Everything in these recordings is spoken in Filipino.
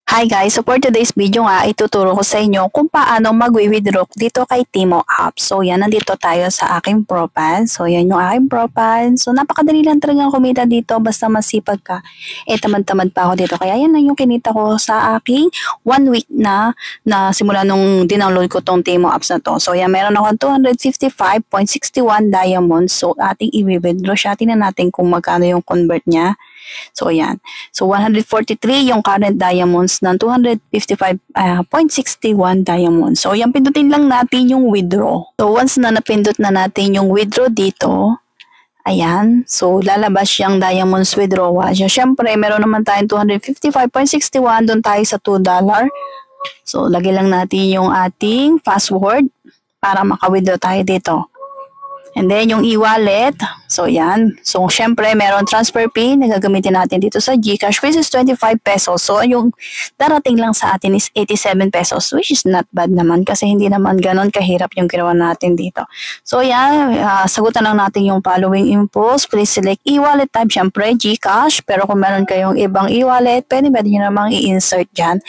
Hi guys! So for today's video nga, ituturo ko sa inyo kung paano mag-withdraw dito kay Timo app. So yan, nandito tayo sa aking profile. So yan yung aking profile. So napakadali lang talagang kumita dito basta masipag ka. Tamad-tamad pa ako dito. Kaya yan lang yung kinita ko sa aking 1 week na simula nung dinownload ko tong Timo apps na to. So yan, meron akong 255.61 diamonds. So ating i-withdraw siya. Tingnan natin kung magkano yung convert niya. So ayan. So 143 yung current diamonds ng 255.61 diamonds. So yan, pindutin lang natin yung withdraw. So once na napindot na natin yung withdraw dito, ayan. So lalabas yung diamonds withdrawal. So syempre meron naman tayong 255.61, doon tayo sa $2. So lagay lang natin yung ating password para maka-withdraw tayo dito. And then, yung e-wallet, so yan. So, syempre, meron transfer fee na gagamitin natin dito sa GCash, which is 25 pesos. So, yung darating lang sa atin is 87 pesos, which is not bad naman kasi hindi naman ganon kahirap yung ginawa natin dito. So, yan, sagutan lang natin yung following infos. Please select e-wallet type, syempre, GCash. Pero kung meron kayong ibang e-wallet, pwede nyo namang i-insert dyan.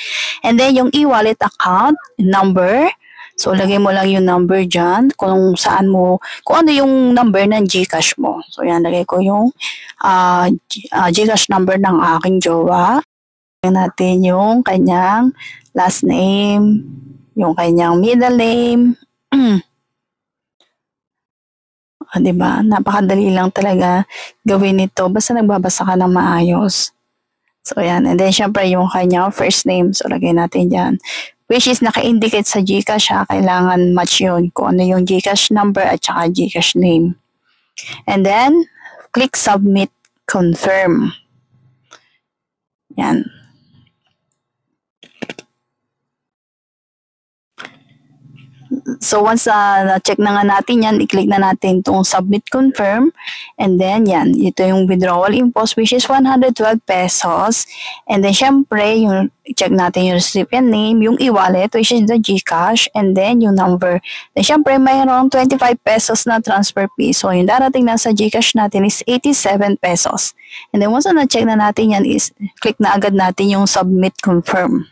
And then, yung e-wallet account, number. So, lagay mo lang yung number dyan kung ano yung number ng GCash mo. So, yan, lagay ko yung GCash number ng aking jowa. Lagay natin yung kanyang last name, yung kanyang middle name. Diba? Napakadali lang talaga gawin ito. Basta nagbabasa ka ng maayos. So, yan. And then, syempre, yung kanyang first name. So, lagay natin dyan. Which is naka-indicate sa GCash kailangan match yun kung ano yung GCash number at saka GCash name. And then, click Submit, Confirm. Yan. So, once na-check na nga natin yan, i-click na natin itong Submit Confirm. And then, yan. Ito yung withdrawal impulse, which is 112 pesos. And then, syempre, yung check natin yung recipient name, yung e-wallet, which is the GCash, and then yung number. Then, syempre, mayroong 25 pesos na transfer fee. So, yung darating na sa GCash natin is 87 pesos. And then, once na-check na natin yan, is click na agad natin yung Submit Confirm.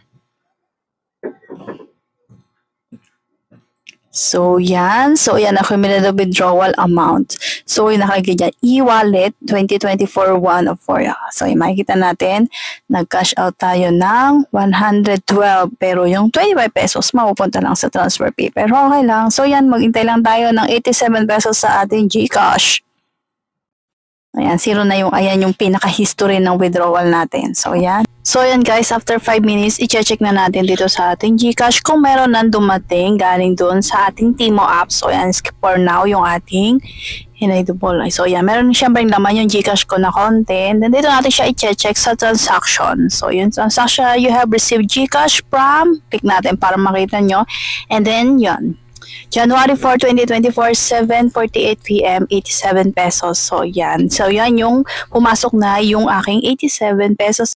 So, yan. So, yan ang cumulative withdrawal amount. So, yung nakalagay dyan, e-wallet 2024-1 of 4. So, yung makikita natin, nag-cash out tayo ng 112. Pero yung 25 pesos, mapupunta lang sa transfer fee. Pero okay lang. So, yan, maghintay lang tayo ng 87 pesos sa ating GCash. Ayan, zero na yung, ayan yung pinaka-history ng withdrawal natin. So, yan. So, yan guys, after 5 minutes, i-check na natin dito sa ating GCash kung meron nang dumating galing doon sa ating Timo app. So, yan, skip for now yung ating enable. So, yan, meron siyempre laman yung GCash ko na content. Then, dito natin siya i-check sa transaction. So, yung transaction you have received GCash from, click natin para makita nyo. And then, yan. January 4, 2024, 7:48 PM, 87 pesos. So, yan. So, yan yung pumasok na yung aking 87 pesos